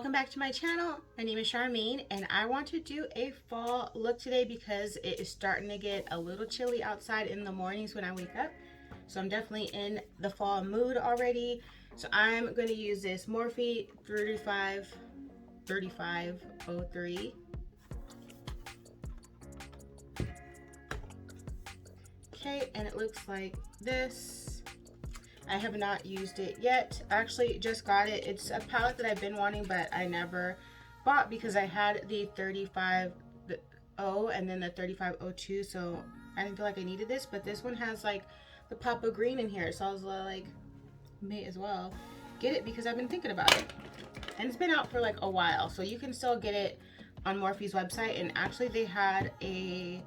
welcome back to my channel. My name is Charmaine and I want to do a fall look today because it is starting to get a little chilly outside in the mornings when I wake up. So I'm definitely in the fall mood already. So I'm going to use this Morphe 35O3. Okay, and it looks like this. I have not used it yet. Actually, just got it. It's a palette that I've been wanting, but I never bought because I had the 35O and then the 35O2, so I didn't feel like I needed this. But this one has like the pop of green in here, so I was like, may as well get it because I've been thinking about it. And it's been out for like a while, so you can still get it on Morphe's website. And actually, they had a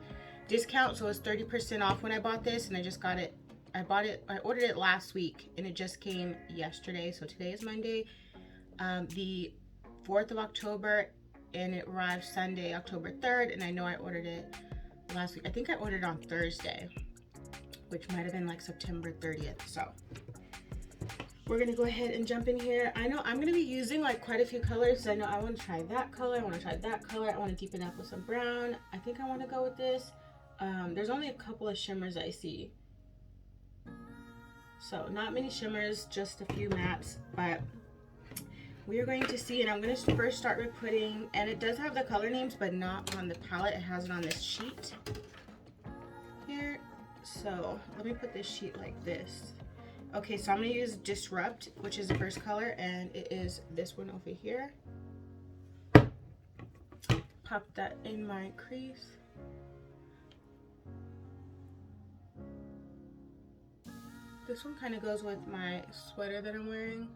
discount, so it's 30% off when I bought this, and I just got it. I ordered it last week and it just came yesterday. So today is Monday, the 4th of October, and it arrived Sunday, October 3rd. And I know I ordered it last week. I think I ordered it on Thursday, which might have been like September 30th. So we're gonna go ahead and jump in here. I know I'm gonna be using like quite a few colors. I know I want to try that color. I want to try that color. I want to deepen up with some brown. I think I want to go with this. There's only a couple of shimmers I see. So not many shimmers, just a few mattes, but we are going to see. And I'm going to first start with putting, and it does have the color names, but not on the palette. It has it on this sheet here. So let me put this sheet like this. Okay, so I'm going to use Disrupt, which is the first color, and it is this one over here. Pop that in my crease. This one kind of goes with my sweater that I'm wearing.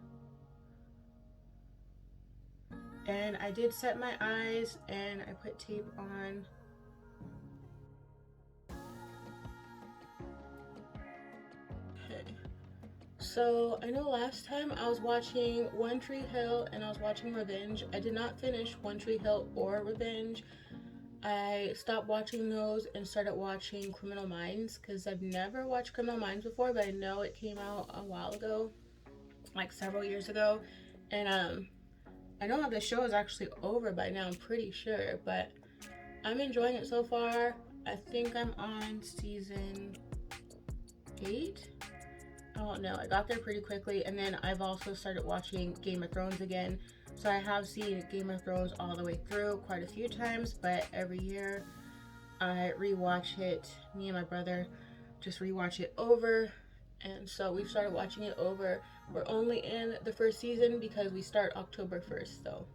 And I did set my eyes and I put tape on. Okay. So I know last time I was watching One Tree Hill and I was watching Revenge. I did not finish One Tree Hill or Revenge. I stopped watching those and started watching Criminal Minds because I've never watched Criminal Minds before, but I know it came out a while ago, like several years ago. And I know the show is actually over by now, I'm pretty sure, but I'm enjoying it so far. I think I'm on season 8. I don't know, I got there pretty quickly. And then I've also started watching Game of Thrones again. So I have seen Game of Thrones all the way through quite a few times, but every year I rewatch it. Me and my brother just rewatch it over. And so we've started watching it over. We're only in the first season because we start October 1st. So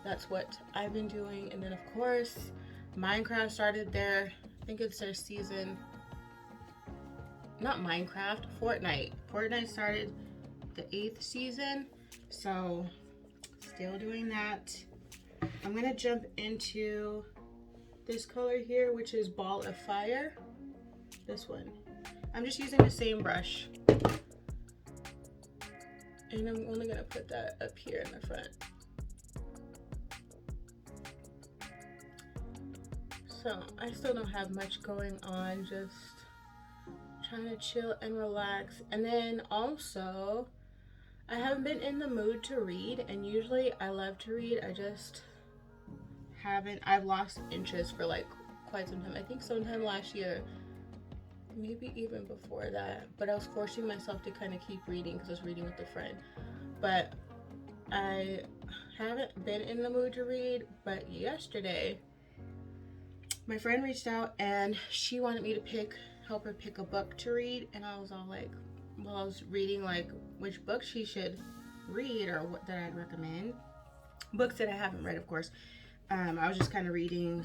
that's what I've been doing. And then of course, Minecraft started their, I think it's their season, not Minecraft, Fortnite. Fortnite started the 8th season. So still doing that. I'm gonna jump into this color here, which is Ball of Fire. This one. I'm just using the same brush. And I'm only gonna put that up here in the front. So I still don't have much going on, just trying to chill and relax. And then also, I haven't been in the mood to read, and usually I love to read. I just haven't. I've lost interest for like quite some time. I think sometime last year, maybe even before that, but I was forcing myself to kind of keep reading because I was reading with a friend. But I haven't been in the mood to read. But yesterday, my friend reached out and she wanted me to help her pick a book to read, and I was all like, well, I was reading like which books she should read or what that I'd recommend. Books that I haven't read, of course. I was just kind of reading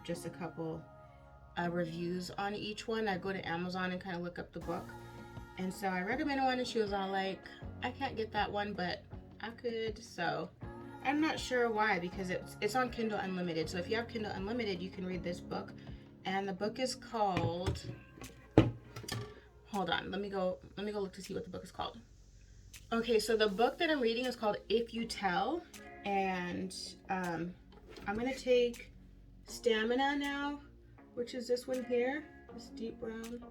just a couple reviews on each one. I go to Amazon and kind of look up the book. And so I recommended one and she was all like, I can't get that one, but I could. So I'm not sure why, because it's on Kindle Unlimited. So if you have Kindle Unlimited, you can read this book. And the book is called, hold on, let me go look to see what the book is called. Okay, so the book that I'm reading is called If You Tell, and I'm gonna take Stamina now, which is this one here, this deep brown.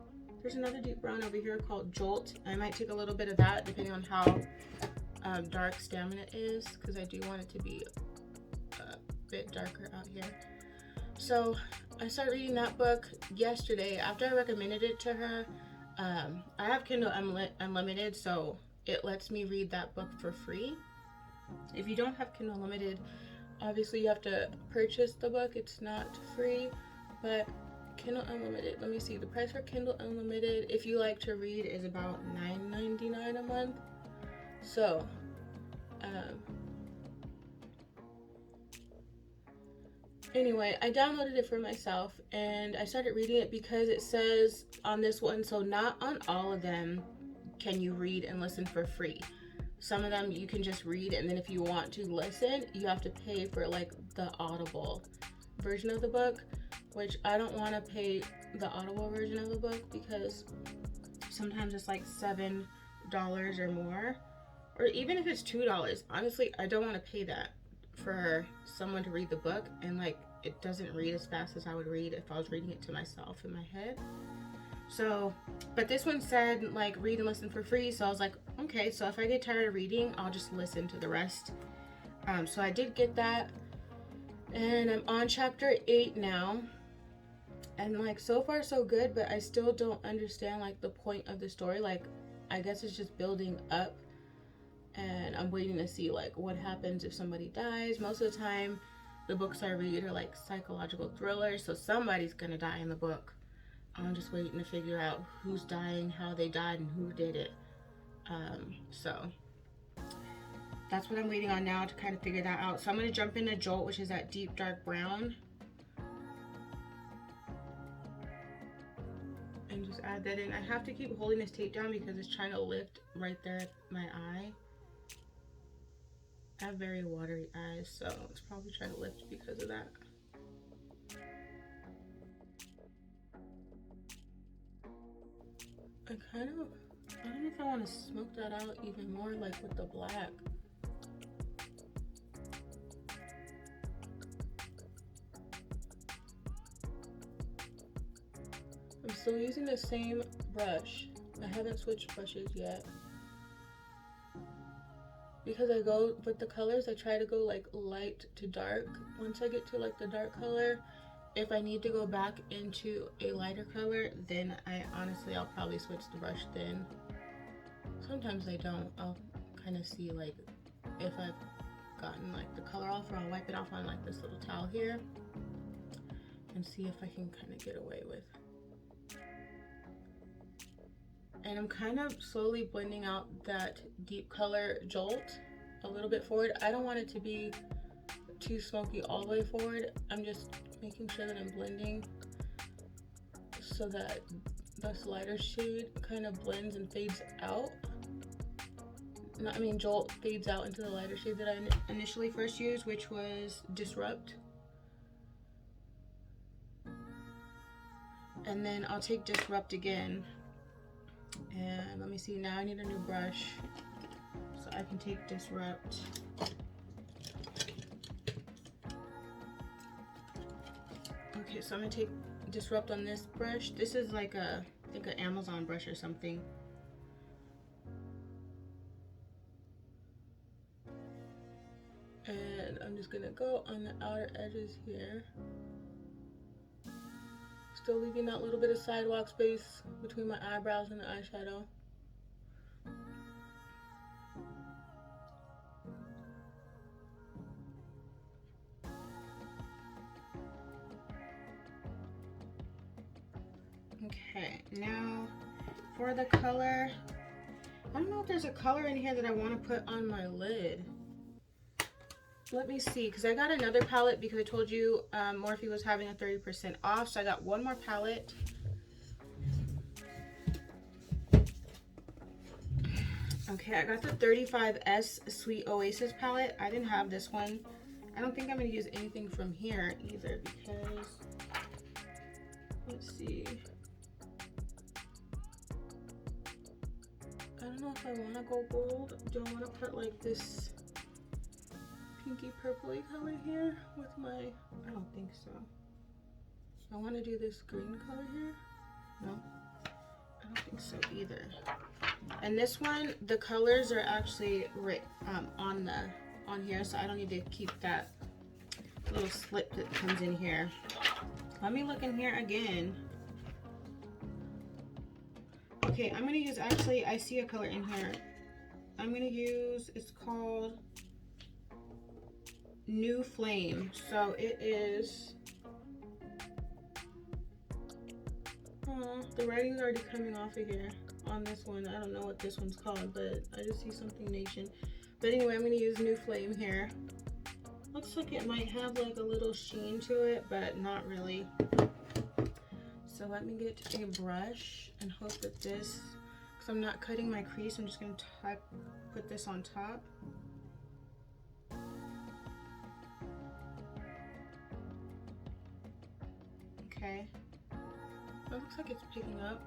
There's another deep brown over here called Jolt. I might take a little bit of that depending on how dark Stamina is, because I do want it to be a bit darker out here. So I started reading that book yesterday after I recommended it to her. I have Kindle Unlimited, so it lets me read that book for free. If you don't have Kindle Unlimited, obviously you have to purchase the book. It's not free, but Kindle Unlimited, let me see, the price for Kindle Unlimited, if you like to read, is about $9.99 a month. So anyway, I downloaded it for myself and I started reading it because it says on this one, so not on all of them can you read and listen for free. Some of them you can just read, and then if you want to listen, you have to pay for like the Audible version of the book, which I don't want to pay the Audible version of the book because sometimes it's like $7 or more, or even if it's $2. Honestly, I don't want to pay that for someone to read the book, and like it doesn't read as fast as I would read if I was reading it to myself in my head. So, but this one said like read and listen for free, so I was like, okay, so if I get tired of reading, I'll just listen to the rest. So I did get that, and I'm on chapter 8 now, and like so far so good, but I still don't understand like the point of the story. Like I guess it's just building up, and I'm waiting to see like what happens if somebody dies. Most of the time the books I read are like psychological thrillers, so somebody's gonna die in the book. I'm just waiting to figure out who's dying, how they died, and who did it. So that's what I'm waiting on now to kind of figure that out. So I'm going to jump into Jolt, which is that deep dark brown, and just add that in. I have to keep holding this tape down because it's trying to lift right there at my eye. I have very watery eyes, so it's probably trying to lift because of that. I don't know if I want to smoke that out even more, like with the black. I'm still using the same brush. I haven't switched brushes yet. Because I go with the colors, I try to go like light to dark. Once I get to like the dark color, if I need to go back into a lighter color, then I'll probably switch the brush then. Sometimes I don't. I'll kind of see like if I've gotten like the color off, or I'll wipe it off on like this little towel here and see if I can kind of get away with. And I'm kind of slowly blending out that deep color Jolt a little bit forward. I don't want it to be too smoky all the way forward. I'm just making sure that I'm blending so that this lighter shade kind of blends and fades out. Jolt fades out into the lighter shade that I initially first used, which was Disrupt. And then I'll take Disrupt again. And let me see, now I need a new brush. So I can take Disrupt. Okay, so I'm gonna take Disrupt on this brush. This is like I think an Amazon brush or something. And I'm just gonna go on the outer edges here. Still leaving that little bit of sidewalk space between my eyebrows and the eyeshadow. Okay, now for the color, I don't know if there's a color in here that I want to put on my lid. Let me see, because I got another palette because I told you Morphe was having a 30% off, so I got one more palette. Okay, I got the 35S Sweet Oasis palette. I didn't have this one. I don't think I'm going to use anything from here either because, let's see. I don't know if I want to go bold. Do I want to put like this pinky purpley color here with my, I don't think so. I want to do this green color here. No, I don't think so either. And this one, the colors are actually right on here, so I don't need to keep that little slip that comes in here. Let me look in here again. Okay, I'm gonna use, actually, I see a color in here. I'm gonna use, it's called New Flame. So it is, oh, the writing's already coming off of here on this one. I don't know what this one's called, but I just see something Nation. But anyway, I'm gonna use New Flame here. Looks like it might have like a little sheen to it, but not really. So let me get a brush and hope that this, because I'm not cutting my crease, I'm just gonna put this on top. Okay, that looks like it's picking up.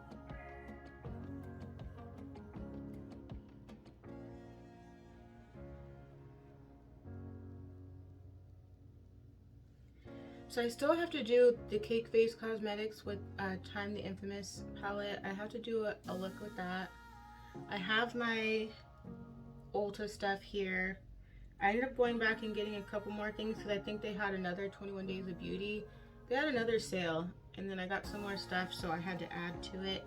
So I still have to do the Cake Face Cosmetics with Time the Infamous palette. I have to do a look with that. I have my Ulta stuff here. I ended up going back and getting a couple more things because I think they had another 21 Days of Beauty. They had another sale, and then I got some more stuff, so I had to add to it.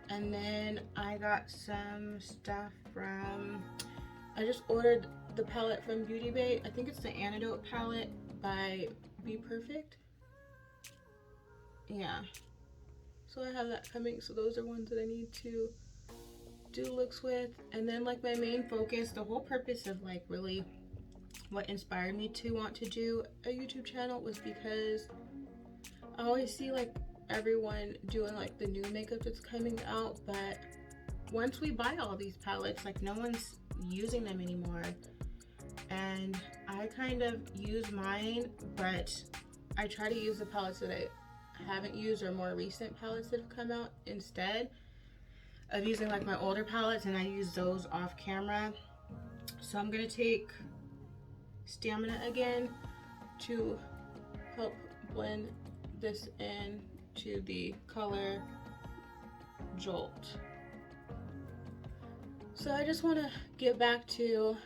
And then I got some stuff from, I just ordered the palette from Beautybay. I think it's the Antidote palette by Be Perfect. Yeah, so I have that coming. So those are ones that I need to do looks with. And then like my main focus, the whole purpose of like really what inspired me to want to do a YouTube channel was because I always see like everyone doing like the new makeup that's coming out, but once we buy all these palettes, like no one's using them anymore. And I kind of use mine, but I try to use the palettes that I haven't used or more recent palettes that have come out instead of using like my older palettes, and I use those off camera. So I'm gonna take Stamina again to help blend this in to the color Jolt. So I just want to get back to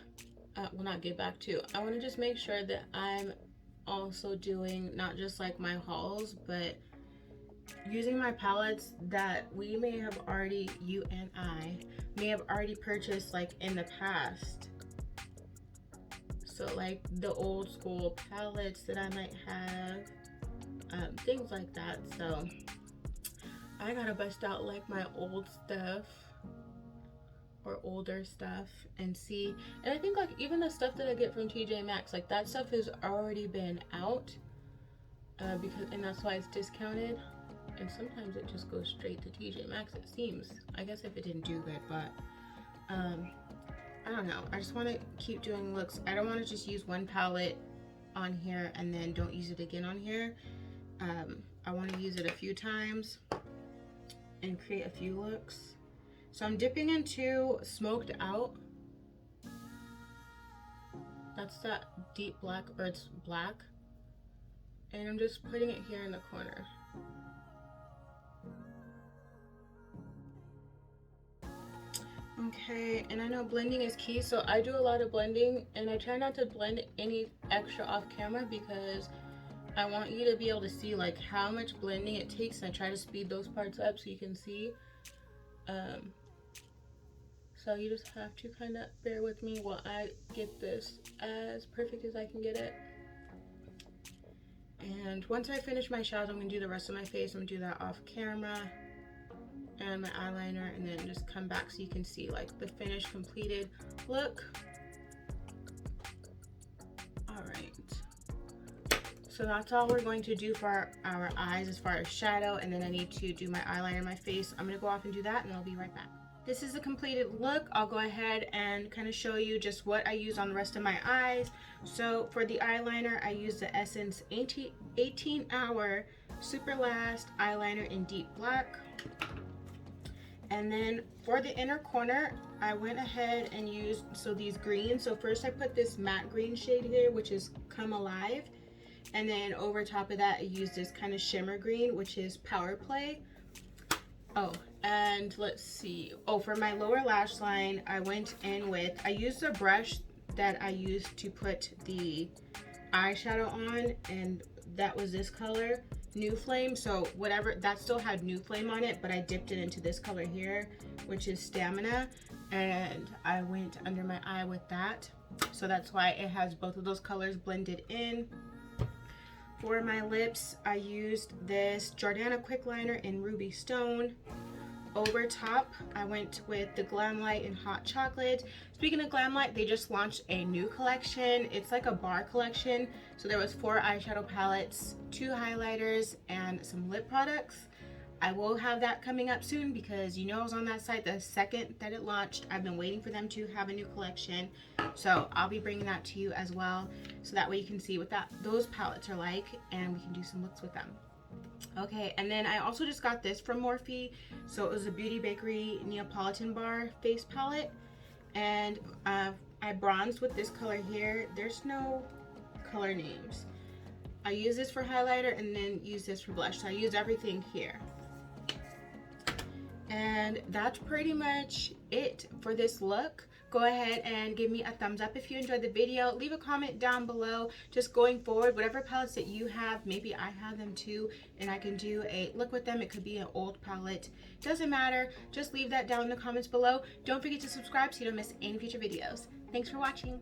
well, not get back to, I want to just make sure that I'm also doing not just like my hauls, but using my palettes that we may have already, you and I may have already purchased like in the past. So like the old school palettes that I might have, things like that. So I gotta bust out like my old stuff or older stuff and see. And I think like even the stuff that I get from TJ Maxx, like that stuff has already been out because, and that's why it's discounted. And sometimes it just goes straight to TJ Maxx, it seems. I guess if it didn't do good, but I don't know. I just want to keep doing looks. I don't want to just use one palette on here and then don't use it again on here. I want to use it a few times and create a few looks. So I'm dipping into Smoked Out. That's that deep black, or it's black. And I'm just putting it here in the corner. Okay, and I know blending is key, so I do a lot of blending, and I try not to blend any extra off camera because I want you to be able to see like how much blending it takes, and I try to speed those parts up so you can see. So you just have to kind of bear with me while I get this as perfect as I can get it. And once I finish my shadows, I'm going to do the rest of my face. I'm going to do that off camera and my eyeliner, and then just come back so you can see like the finished completed look. All right. So that's all we're going to do for our eyes as far as shadow, and then I need to do my eyeliner in my face. I'm going to go off and do that, and I'll be right back. This is a completed look. I'll go ahead and kind of show you just what I use on the rest of my eyes. So for the eyeliner, I use the Essence 18 Hour Super Last Eyeliner in Deep Black. And then for the inner corner, I went ahead and used, so these greens. So first I put this matte green shade here, which is Come Alive. And then over top of that, I used this kind of shimmer green, which is Power Play. Oh, and And let's see. Oh, for my lower lash line, I went in with, I used a brush that I used to put the eyeshadow on, and that was this color, New Flame. So whatever, that still had New Flame on it, but I dipped it into this color here, which is Stamina, and I went under my eye with that. So that's why it has both of those colors blended in. For my lips, I used this Jordana Quick Liner in Ruby Stone. Over top, I went with the Glam Light in Hot Chocolate. Speaking of Glam Light, they just launched a new collection. It's like a bar collection. So there was 4 eyeshadow palettes, 2 highlighters, and some lip products. I will have that coming up soon because you know I was on that site the second that it launched. I've been waiting for them to have a new collection. So I'll be bringing that to you as well. So that way you can see what those palettes are like and we can do some looks with them. Okay, and then I also just got this from Morphe. So it was a Beautybay Neapolitan Bar face palette. And I bronzed with this color here. There's no color names. I use this for highlighter and then use this for blush. So I use everything here. And that's pretty much it for this look. Go ahead and give me a thumbs up if you enjoyed the video. Leave a comment down below. Just going forward, whatever palettes that you have, maybe I have them too, and I can do a look with them. It could be an old palette. Doesn't matter. Just leave that down in the comments below. Don't forget to subscribe so you don't miss any future videos. Thanks for watching.